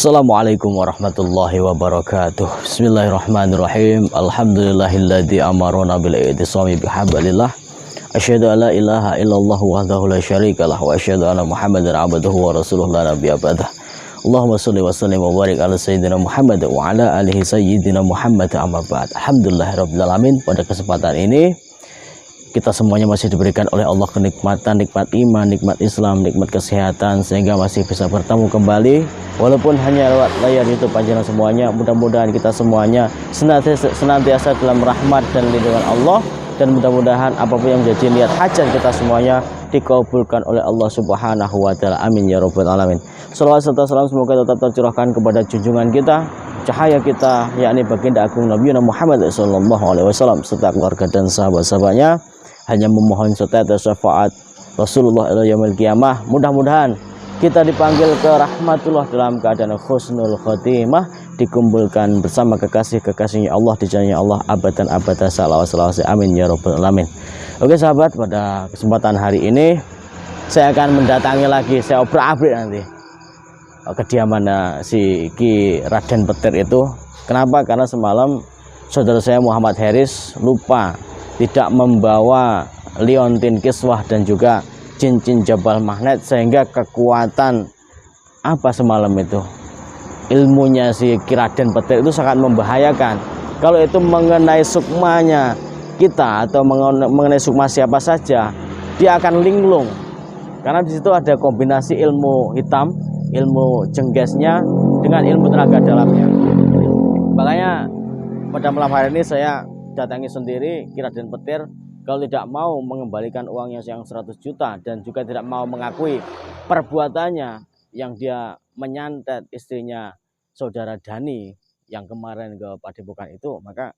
Assalamualaikum warahmatullahi wabarakatuh. Bismillahirrahmanirrahim. Alhamdulillahilladzi amarona bil i'tisami bihablillah. Asyhadu an la ilaha illallah wahdahu la syarikalah wa asyhadu anna Muhammadar abduhu wa rasuluhu la nabiyya ba'dah. Allahumma shalli wa sallim wa barik ala sayyidina Muhammad wa ala alihi sayyidina Muhammad amma ba'd. Alhamdulillahirabbil alamin. Pada kesempatan ini kita semuanya masih diberikan oleh Allah kenikmatan, nikmat iman, nikmat Islam, nikmat kesehatan, sehingga masih bisa bertemu kembali walaupun hanya lewat layar YouTube panjenengan semuanya. Mudah-mudahan kita semuanya senantiasa dalam rahmat dan lindungan Allah, dan mudah-mudahan apapun yang menjadi niat hajat kita semuanya dikabulkan oleh Allah Subhanahu wa taala. Amin ya rabbal alamin. Shalawat serta salam semoga tetap tercurahkan kepada junjungan kita, cahaya kita, yakni baginda agung Nabi Muhammad sallallahu alaihi wasallam serta keluarga dan sahabat-sahabatnya. Hanya memohon serta syafaat Rasulullah ila yaumil qiyamah. Mudah-mudahan kita dipanggil ke rahmatullah dalam keadaan husnul khotimah, dikumpulkan bersama kekasih-kekasihnya Allah di jalannya Allah abadan abadan salawat. Amin ya rabbal alamin. Oke sahabat, pada kesempatan hari ini saya akan mendatangi lagi, saya obrak-abrik nanti kediaman si Ki Raden Petir itu. Kenapa? Karena semalam saudara saya Muhammad Haris lupa tidak membawa liontin kiswah dan juga cincin jabal magnet, sehingga kekuatan apa semalam itu ilmunya si Ki Raden Petir itu sangat membahayakan. Kalau itu mengenai sukmanya kita atau mengenai sukma siapa saja, dia akan linglung, karena di situ ada kombinasi ilmu hitam, ilmu jenggesnya dengan ilmu tenaga dalamnya. Makanya pada malam hari ini saya datangi sendiri Ki Raden Petir. Kalau tidak mau mengembalikan uangnya yang 100 juta dan juga tidak mau mengakui perbuatannya yang dia menyantet istrinya saudara Dani yang kemarin ke Padepokan itu, maka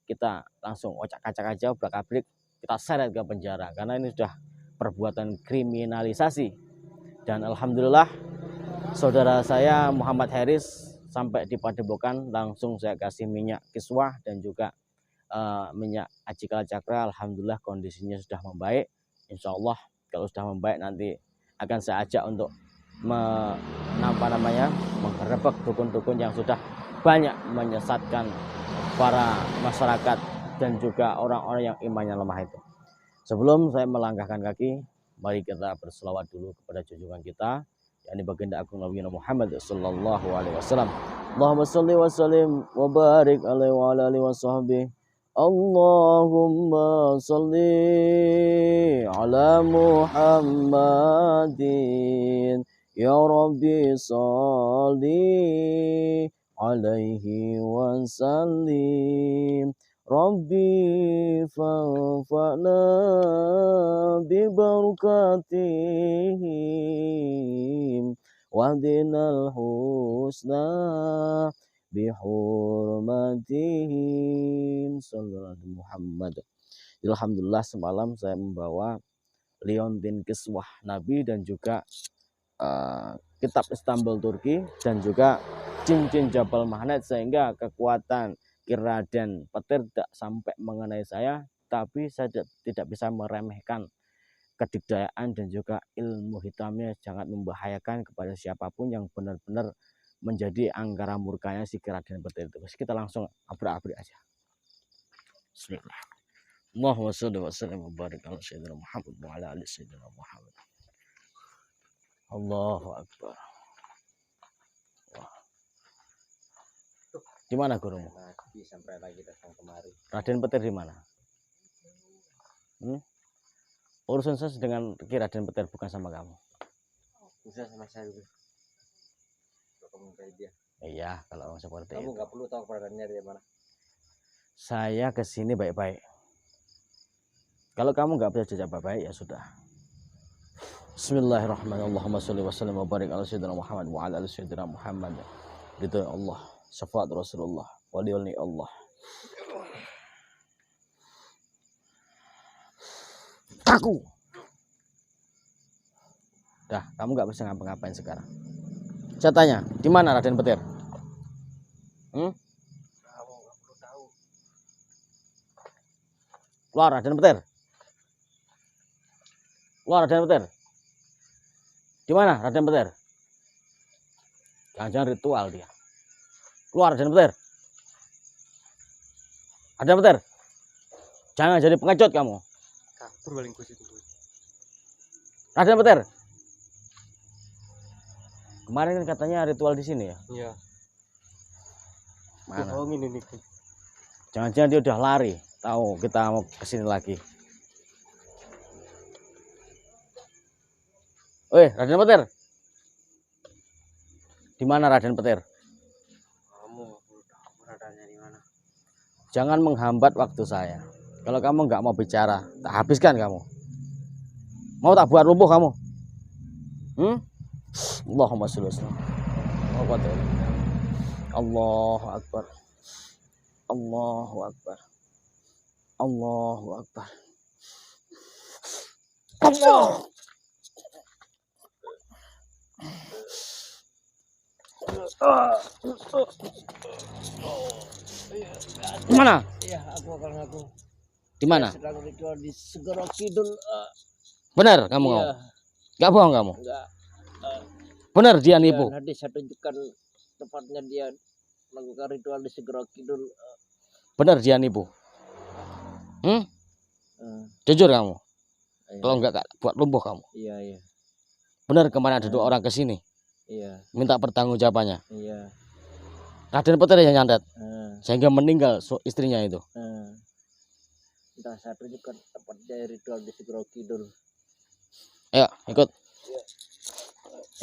kita langsung ocak-acak aja, obrak-abrik, kita seret ke penjara, karena ini sudah perbuatan kriminalisasi. Dan alhamdulillah saudara saya Muhammad Haris sampai di Padepokan langsung saya kasih minyak kiswah dan juga minyak Ajikala Cakra. Alhamdulillah kondisinya sudah membaik. Insya Allah kalau sudah membaik nanti akan saya ajak untuk menggerebek dukun-dukun yang sudah banyak menyesatkan para masyarakat dan juga orang-orang yang imannya lemah itu. Sebelum saya melangkahkan kaki, mari kita berselawat dulu kepada junjungan kita, yakni baginda agung Nabi Muhammad sallallahu alaihi wasallam. Allahumma shalli wa sallim wa barik alaihi wa ala alihi wa sahbihi. Allahumma salli ala Muhammadin ya Rabbi salli alaihi wa sallim. Rabbi fanfa'na bi barakatihim wahdinal husna bihurmatihim sallallahu Muhammad. Alhamdulillah semalam saya membawa liontin kiswah Nabi dan juga kitab Istanbul Turki dan juga cincin jabal magnet, sehingga kekuatan Ki Raden Petir tidak sampai mengenai saya, tapi saya tidak bisa meremehkan kedikdayaan dan juga ilmu hitamnya, sangat membahayakan kepada siapapun yang benar-benar menjadi anggara murkanya si Ki Raden Petir itu. Kita langsung abrak-abrik aja. Bismillah. Allahumma shalli wa sallim wa barik ala sayyidina Muhammad wa ala ali sayyidina Muhammad. Allahu akbar. Di mana gurumu? Sampai lagi datang kemari. Raden Petir di mana? Urusan saya dengan Ki Raden Petir, bukan sama kamu. Bisa sama saya dulu. Kamu kayak dia. Iya, kalau orang seperti kamu itu. Nggak perlu tahu keberadaannya dia mana. Saya kesini baik-baik. Kalau kamu nggak bisa jawab baik-baik, ya sudah. Bismillahirrahmanirrahim. Allahumma sholli wa sallim wa barik ala sayyidina Muhammad wa ala ali sayyidina Muhammad. Ridho Allah, syafaat Rasulullah, waliulni Allah. Aku. Dah, kamu nggak bisa ngapa-ngapain sekarang. Saya tanya, di mana Raden Petir? Kamu nggak perlu tahu. Keluar Raden Petir. Keluar Raden Petir. Di mana Raden Petir? Jangan-jangan ritual dia. Keluar Raden Petir. Raden Petir. Jangan jadi pengecut kamu. Kabur paling Gus itu. Raden Petir. Kemarin kan katanya ritual di sini ya. Iya. Mana? Bohongin ini. Jangan-jangan dia udah lari. Tahu kita mau kesini lagi. Woi, Raden Petir. Di mana Raden Petir? Kamu beradanya di mana? Jangan menghambat waktu saya. Kalau kamu nggak mau bicara, tak habiskan kamu. Mau tak buat lumpuh kamu? Allahumma sholli ala Muhammad. Allahu Akbar. Allahu Akbar. Allahu Akbar. Allah. Mana? Iya, aku akan ngaku. Di mana? Sedang ritual di Segoro Kidul. Benar kamu ngomong? Iya, Nggak bohong kamu? enggak. Benar dia nipu? Nanti saya tunjukkan tempatnya dia melakukan ritual di Segoro Kidul. Benar dia nipu? Jujur kamu? Iya. Kalau enggak buat lumpuh kamu. Iya, iya. Benar kemarin ada 2 orang ke sini Iya, minta pertanggungjawabannya. iya. Raden Petir yang nyantet Eh, sehingga meninggal istrinya itu. Entah saya tunjukkan tempatnya ritual di Segoro Kidul. Ayo ikut.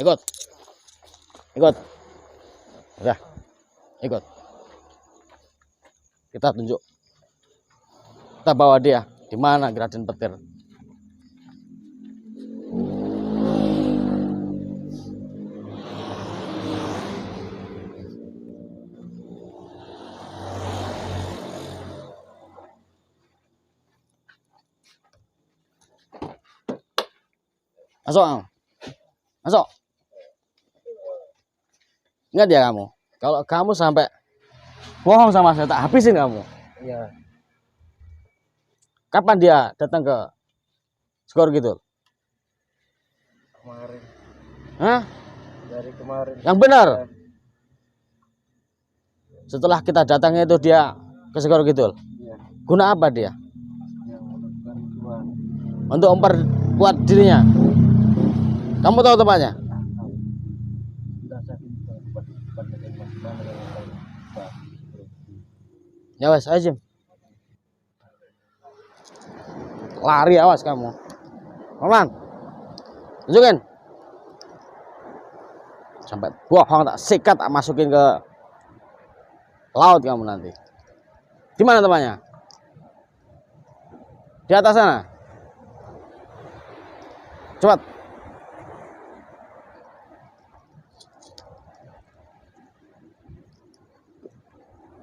Ikut. Ikut. Udah. Ikut. Kita tunjuk. Kita bawa dia. Di mana Raden Petir? Masuk kamu. Masuk. Ingat ya kamu. Kalau kamu sampai bohong sama saya, tak habisin kamu. Iya. Kapan dia datang ke Segoro Kidul? Kemarin. Hah? Dari kemarin. Yang benar. Setelah kita datangnya itu dia ke Segoro Kidul. Iya. Guna apa dia? Yang melakukan ritual. Untuk memperkuat dirinya. Kamu tahu tempatnya? Sudah saya tunjukkan tempatnya di mana yang tahu. Ya wes, ayo Jim. Lari awas kamu. Pelan. Tunjukin. Sampai bohong tak sikat, tak masukin ke laut kamu nanti. Di mana tempatnya? Di atas sana. Cepat.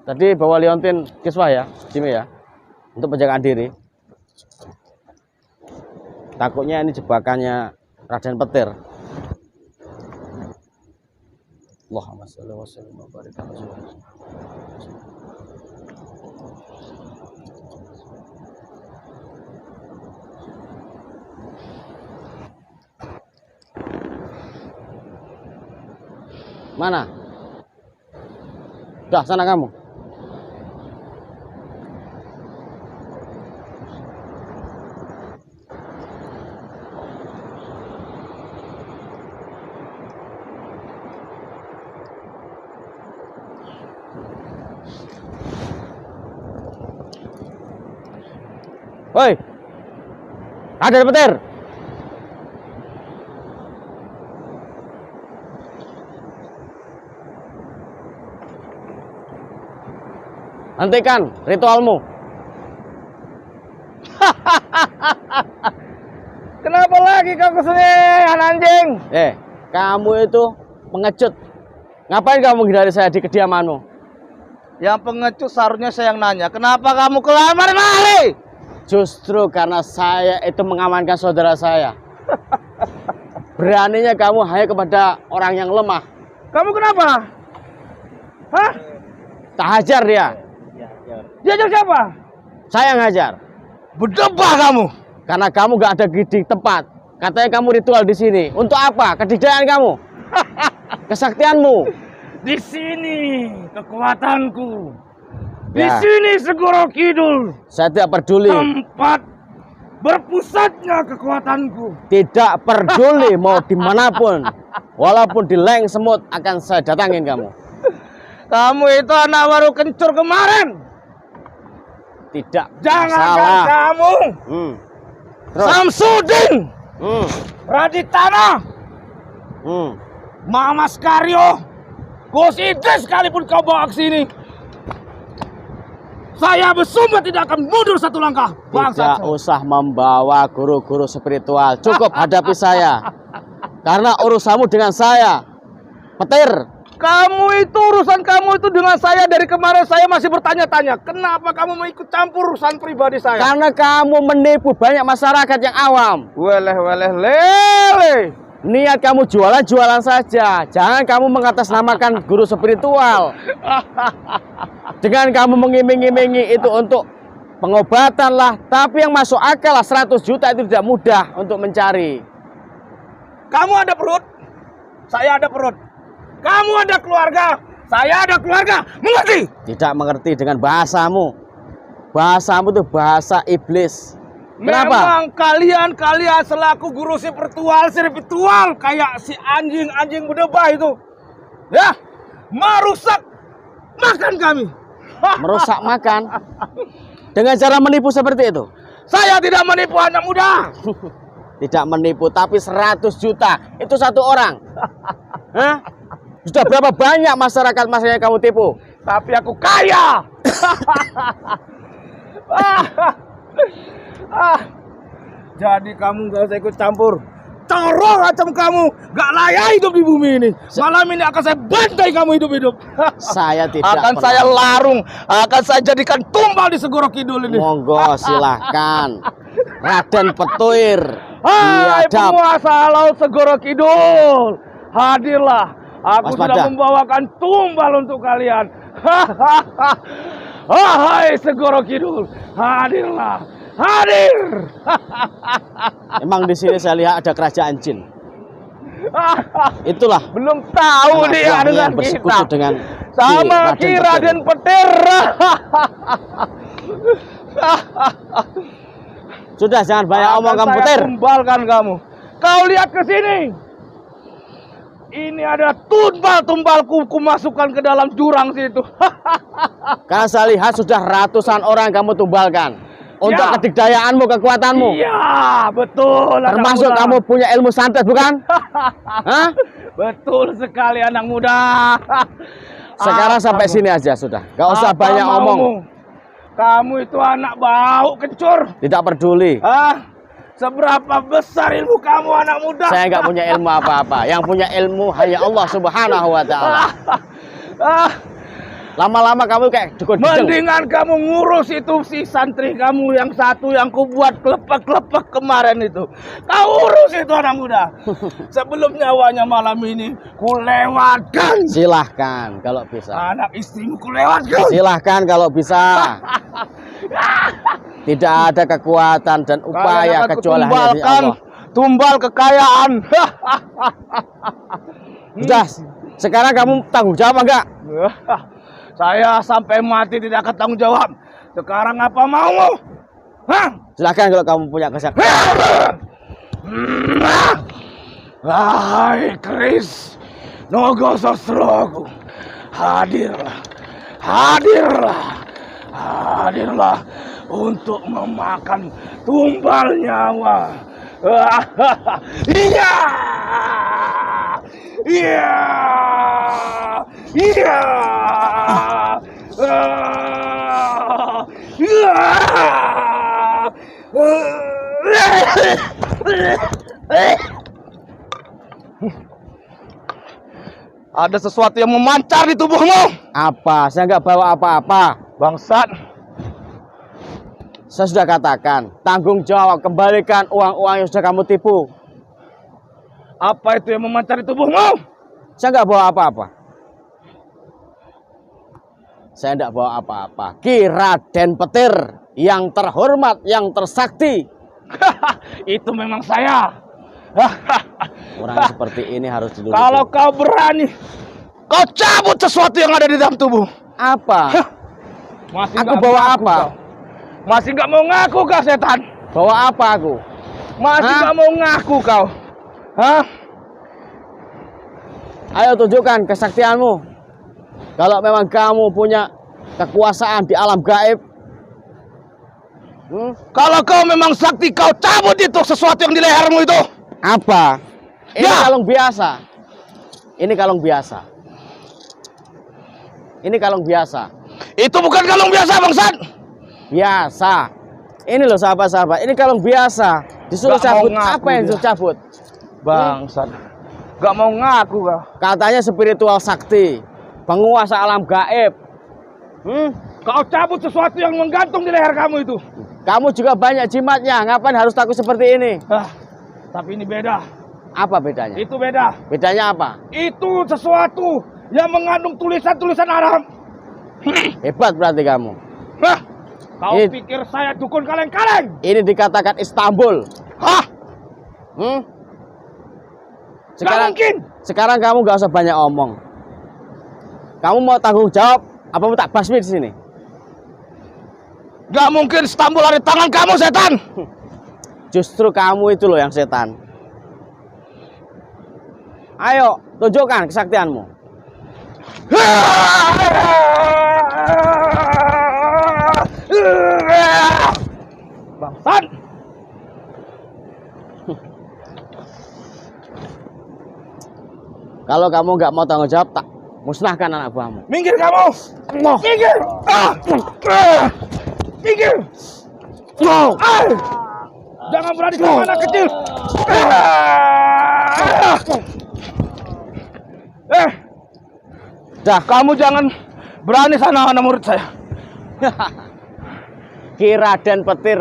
Tadi bawa liontin kiswah ya, Jimmy ya, untuk penjagaan diri. Takutnya ini jebakannya Raden Petir. Allahumma sholli wa sallim wa barik ala Rasulillah. Mana? Dah sana kamu. Woi, Raden Petir. Hentikan ritualmu. Kenapa lagi kau kesini, anjing? Kamu itu pengecut. Ngapain kamu menghindari saya di kediamanmu? Yang pengecut seharusnya saya yang nanya. Kenapa kamu kelamar mari? Justru karena saya itu mengamankan saudara saya. Beraninya kamu hanya kepada orang yang lemah. Kamu kenapa? Hah? Tak hajar dia. Diajar siapa? Saya ngajar. Berdebah kamu. Karena kamu gak ada di tempat. Katanya kamu ritual di sini. Untuk apa? Kedikdayaan kamu. kesaktianmu. Di sini kekuatanku. Di Ya. sini Segoro Kidul. Saya tidak peduli. Tempat berpusatnya kekuatanku. Tidak peduli mau dimanapun. Walaupun di leng semut akan saya datangin kamu. Kamu itu anak baru kencur kemarin. Tidak Jangankan salah. kamu. Terus. Samsudin. Hmm. Raditana. Hmm. Mama Skario. Bos Idris sekalipun kau bawa ke sini. Saya bersumpah tidak akan mundur satu langkah. Tidak usah membawa guru-guru spiritual. Cukup hadapi saya. Karena urusanmu dengan saya. Petir. Kamu itu urusan kamu itu dengan saya dari kemarin saya masih bertanya-tanya. Kenapa kamu mau ikut campur urusan pribadi saya? Karena kamu menipu banyak masyarakat yang awam. Weleh lele. Niat kamu jualan-jualan saja. Jangan kamu mengatasnamakan guru spiritual. Dengan kamu mengiming-imingi itu untuk pengobatan lah. Tapi yang masuk akal lah 100 juta itu tidak mudah untuk mencari. Kamu ada perut, saya ada perut. Kamu ada keluarga, saya ada keluarga. Mengerti? Tidak mengerti dengan bahasamu. Bahasamu itu bahasa iblis. Kenapa? Memang kalian selaku guru spiritual kayak si anjing berdebah itu. Ya, merusak makan kami. Merusak makan. Dengan cara menipu seperti itu. Saya tidak menipu anak muda. Tidak menipu, tapi 100 juta. Itu satu orang. Hah? Sudah berapa banyak masyarakat yang kamu tipu? Tapi aku kaya. Jadi kamu gak usah ikut campur. Corong macam kamu, gak layak hidup di bumi ini. Malam ini akan saya bantai kamu hidup-hidup. Saya tidak akan pernah. saya larung, akan saya jadikan tumbal di Segoro Kidul ini. Monggo silahkan. Raden Petuir. Hai Biadab. penguasa Laut Segoro Kidul, hadirlah. Aku Waspada. sudah membawakan tumbal untuk kalian. Hai Segoro Kidul, hadirlah, hadir. Emang di sini saya lihat ada kerajaan jin. Itulah. Belum tahu anak dia buahnya dengan yang bersekutu kita. dengan Sama Ki Ki Raden Raden Petir. Sudah jangan banyak omong kamu Akan saya Petir. tumbalkan kamu. Kau lihat ke sini. Ini ada tumbal-tumbalku masukkan ke dalam jurang situ. Karena saya lihat sudah ratusan orang kamu tumbalkan. Untuk Ya. kedikdayaanmu, kekuatanmu. Iya, betul. anak Termasuk muda. kamu punya ilmu santet, bukan? Hah? Betul sekali anak muda. Sekarang sampai sini aja sudah. Gak usah Apa banyak maumu? omong. Kamu itu anak bau kencur. Tidak peduli. Seberapa besar ilmu kamu anak muda? Saya nggak punya ilmu apa-apa. Yang punya ilmu hanya Allah Subhanahu wa Ta'ala. Lama-lama kamu kayak dukun-dukun. Mendingan kamu ngurus itu si santri kamu yang satu yang ku buat kelepek-kelepek kemarin itu. Kau urus itu anak muda. Sebelum nyawanya malam ini ku lewatkan. Silahkan kalau bisa. Anak istrimu ku lewatkan. Silahkan kalau bisa. Tidak ada kekuatan dan upaya Kalian akan kecuali hanya dari kutumbalkan Allah. tumbal kekayaan. Sudah. Sekarang kamu tanggung jawab enggak? Saya sampai mati tidak akan tanggung jawab. Sekarang apa maumu? Hah? Silahkan kalau kamu punya kesaktian. Hai Kris Nogo Sosroku, hadirlah, hadirlah untuk memakan tumbal nyawa. Iya, iya, iya, Ada sesuatu yang memancar di tubuhmu. Apa? Saya nggak bawa apa-apa. Bangsat. Saya sudah katakan, tanggung jawab, kembalikan uang-uang yang sudah kamu tipu. Apa itu yang memancar di tubuhmu? Saya nggak bawa apa-apa. Saya nggak bawa apa-apa. Ki Raden Petir yang terhormat, yang tersakti. Itu memang saya. Orang seperti ini harus diduduk. Kalau kau berani, kau cabut sesuatu yang ada di dalam tubuh. Apa? Masih Aku nggak bawa ngaku apa? kau. Masih nggak mau ngaku kau setan? Bawa apa aku? Masih Hah? nggak mau ngaku kau? Hah? Ayo tunjukkan kesaktianmu. Kalau memang kamu punya kekuasaan di alam gaib. Kalau kau memang sakti, kau cabut itu sesuatu yang di lehermu itu. Apa? Ini Ya. kalung biasa. Ini kalung biasa. Ini kalung biasa. Itu bukan kalung biasa, bangsat. Biasa. Ini loh sahabat-sahabat. Ini kalung biasa. Disuruh Nggak mau cabut. ngaku Apa yang dia. disuruh cabut? Bangsat. Gak mau ngaku kau. Katanya spiritual sakti. Penguasa alam gaib. Kau cabut sesuatu yang menggantung di leher kamu itu. Kamu juga banyak jimatnya. Ngapain harus takut seperti ini? Tapi ini beda. Apa bedanya? Itu beda. Bedanya apa? Itu sesuatu yang mengandung tulisan-tulisan Arab. Hebat berarti kamu. Kau Ini- pikir saya dukun kaleng-kaleng? Ini dikatakan Istanbul. Hah? Sekarang, mungkin. sekarang kamu gak usah banyak omong. Kamu mau tanggung jawab? Apa mau tak basmi di sini? Gak mungkin Istanbul ada di tangan kamu, setan. Justru kamu itu loh yang setan. Ayo, tunjukkan kesaktianmu. Bangsat. Kalau kamu nggak mau tanggung jawab, tak musnahkan anak buahmu. Minggir kamu. Minggir. Minggir. Jangan berani sama anak kecil. Dah, Kamu jangan berani sana anak murid saya. Ki Raden Petir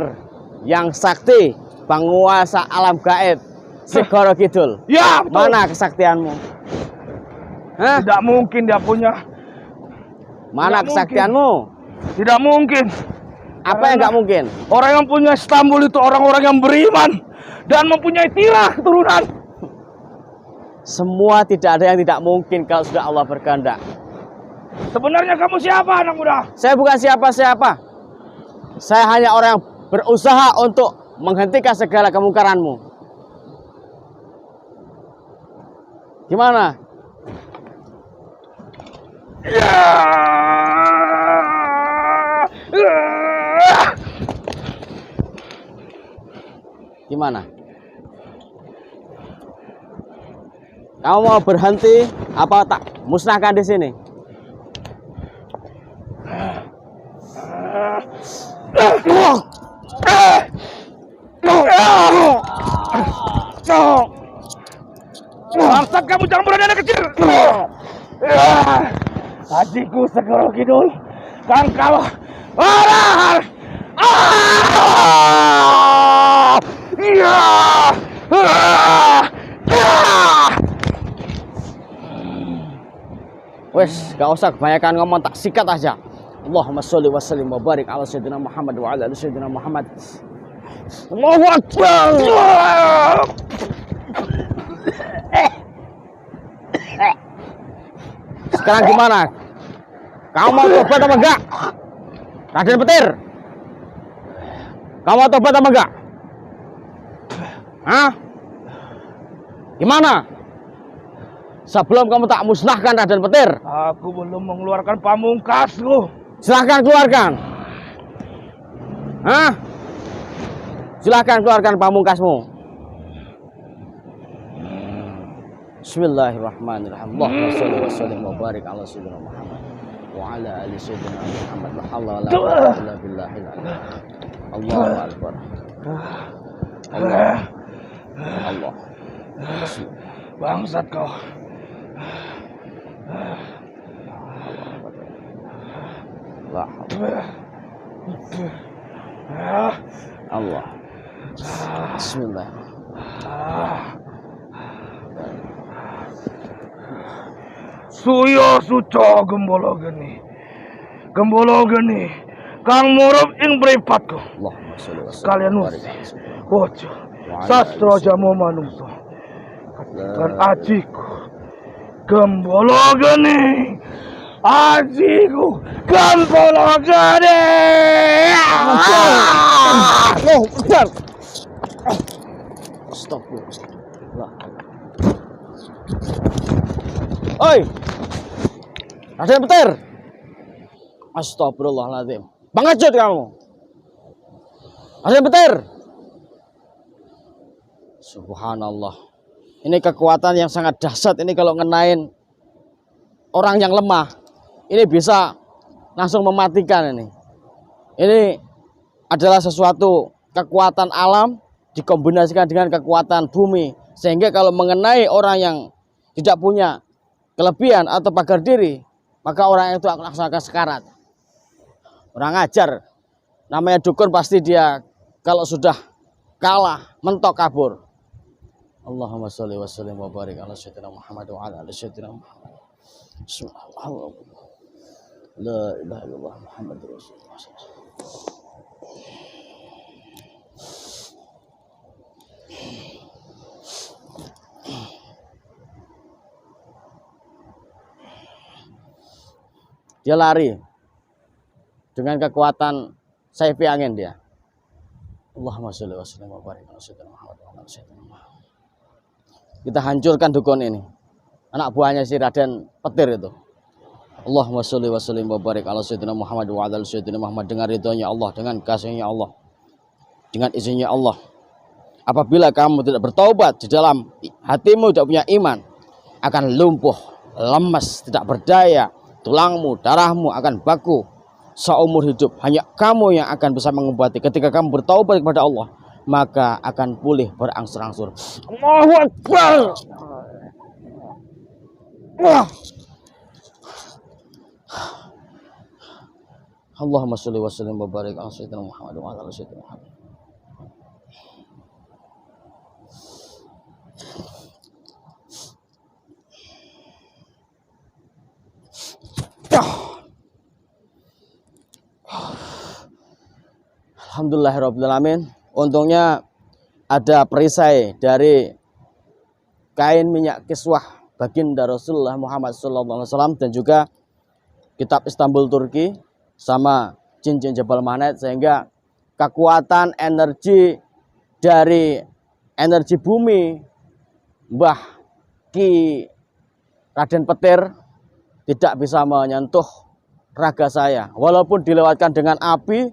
yang sakti, penguasa alam gaib, Segoro Kidul. Ya, betul. Mana kesaktianmu? Hah? Tidak mungkin dia punya. Mana Tidak kesaktianmu? Tidak mungkin. Apa yang nggak mungkin? Orang yang punya Istanbul itu orang-orang yang beriman dan mempunyai tirah keturunan. Semua tidak ada yang tidak mungkin kalau sudah Allah berkehendak. Sebenarnya kamu siapa, anak muda? Saya bukan siapa-siapa. Saya hanya orang yang berusaha untuk menghentikan segala kemungkaranmu. Gimana? Gimana? Kamu mau berhenti apa tak musnahkan di sini? Bangsat, kamu jangan berani anak kecil. Adikku Segoro Kidul, kan kau marah. Wes, gak usah kebanyakan ngomong, tak sikat aja. Allahumma sholli wa sallim wa barik ala sayyidina Muhammad wa ala ali sayyidina Muhammad. Allahu Akbar. Sekarang gimana? Kamu mau tobat apa enggak? Raden Petir. Kamu mau tobat apa enggak? Hah? Gimana? Sebelum kamu tak musnahkan Raden Petir, Aku belum mengeluarkan pamungkasku. silahkan keluarkan. Hah? Silahkan keluarkan pamungkasmu. Bismillahirrahmanirrahim. Allahumma sholli wa sallim wa barik ala sayyidina Muhammad wa ala ali sayyidina Muhammad. La haula wa la quwwata illa billahil aliyyil azim. Allahu akbar. Allah. Allah. Bangsat kau. La haula. Allah. Bismillah. Suyo suco gembolo geni. Gembolo geni. Kang murup ing mripatku. Allahumma sholli wa sallim Kalian wa nusi. barik ala sayyidina Ojo. Sastro jamu manungso. Dan ajiku Gembolo Geni. Ajiku Gembolo Geni. Oh, benar. Astagfirullah. Oi. Raden Petir. Astagfirullahaladzim. Pengecut kamu. Raden Petir. Subhanallah. Ini kekuatan yang sangat dahsyat ini kalau ngenain orang yang lemah. Ini bisa langsung mematikan ini. Ini adalah sesuatu kekuatan alam dikombinasikan dengan kekuatan bumi. Sehingga kalau mengenai orang yang tidak punya kelebihan atau pagar diri, maka orang itu langsung akan sekarat. Orang ajar. Namanya dukun pasti dia kalau sudah kalah, mentok kabur. Allahumma sholli wa sallim wa barik ala sayyidina Muhammad wa ala ali sayyidina Muhammad. Bismillah. La ilaha illallah Muhammadur Rasulullah. Dia lari dengan kekuatan saifi angin dia. Allahumma sholli wa sallim wa barik ala sayyidina Muhammad wa ala ali sayyidina Muhammad. Kita hancurkan dukun ini. Anak buahnya si Raden Petir itu. Allahumma sholli wa sallim wa barik ala sayyidina Muhammad wa ala ali sayyidina Muhammad. Dengan ridhonya Allah, dengan kasihnya Allah, dengan izinnya Allah. Apabila kamu tidak bertaubat, di dalam hatimu tidak punya iman, akan lumpuh, lemas, tidak berdaya. Tulangmu, darahmu akan baku seumur hidup. Hanya kamu yang akan bisa mengobati. Ketika kamu bertaubat kepada Allah, maka akan pulih berangsur-angsur. Allahu Akbar. Allahumma sholli wa sallim wa barik ala sayyidina Muhammad wa ala ali sayyidina Muhammad. Alhamdulillahirrahmanirrahim. Untungnya ada perisai dari kain minyak kiswah baginda Rasulullah Muhammad SAW dan juga kitab Istanbul Turki sama cincin Jabal Manet, sehingga kekuatan energi dari energi bumi Mbah Ki Raden Petir tidak bisa menyentuh raga saya. Walaupun dilewatkan dengan api,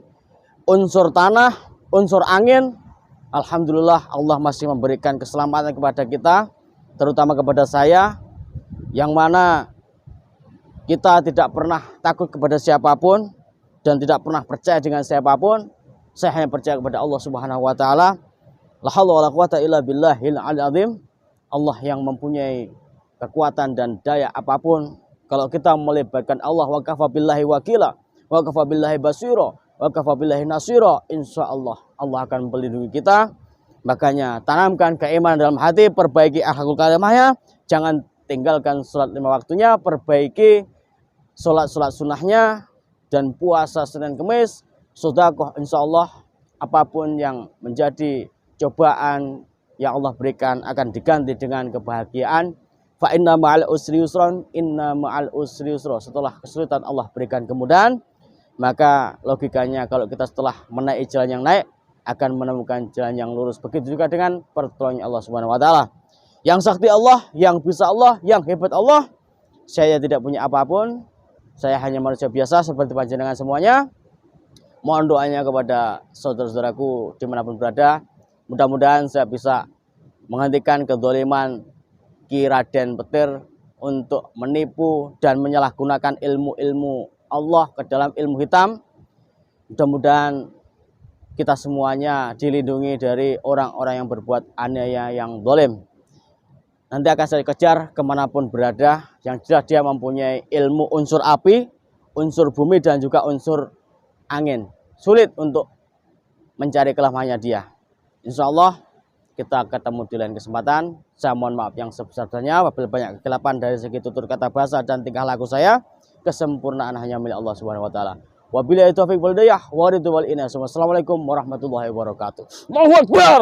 unsur tanah, unsur angin, alhamdulillah Allah masih memberikan keselamatan kepada kita, terutama kepada saya, yang mana kita tidak pernah takut kepada siapapun dan tidak pernah percaya dengan siapapun. Saya hanya percaya kepada Allah Subhanahu wa taala. La haula wala quwata illa billahil azim. Allah yang mempunyai kekuatan dan daya apapun. Kalau kita melibatkan Allah, wa kafa billahi wakila, wa kafa billahi basira, wa kafa billahi nasira, insyaallah Allah akan melindungi kita. Makanya tanamkan keimanan dalam hati, perbaiki akhlakul karimahnya, jangan tinggalkan sholat 5 waktunya, perbaiki sholat sunnahnya, dan puasa Senin Kemis, sedekah, insyaallah apapun yang menjadi cobaan yang Allah berikan akan diganti dengan kebahagiaan. Fa inna ma'al usri yusran, inna ma'al usri yusra. Setelah kesulitan Allah berikan kemudahan. Maka logikanya kalau kita setelah menaiki jalan yang naik akan menemukan jalan yang lurus. Begitu juga dengan pertolongan Allah Subhanahu wa taala. Yang sakti Allah, yang bisa Allah, yang hebat Allah. Saya tidak punya apapun. Saya hanya manusia biasa seperti panjenengan semuanya. Mohon doanya kepada saudara-saudaraku dimanapun berada. Mudah-mudahan saya bisa menghentikan kezaliman Ki Raden Petir untuk menipu dan menyalahgunakan ilmu-ilmu Allah ke dalam ilmu hitam. Mudah-mudahan kita semuanya dilindungi dari orang-orang yang berbuat aniaya, yang zalim. Nanti akan saya kejar kemanapun berada. Yang jelas dia mempunyai ilmu unsur api, unsur bumi, dan juga unsur angin. Sulit untuk mencari kelemahannya dia. Insya Allah kita ketemu di lain kesempatan. Saya mohon maaf yang sebesar-besarnya apabila banyak kekeliruan dari segi tutur kata bahasa dan tingkah laku saya. Kesempurnaan hanya milik Allah Subhanahu wa taala. Wabillahi taufiq wal hidayah wa ridwan wal inayah. Wassalamualaikum warahmatullahi wabarakatuh. Allahu Akbar.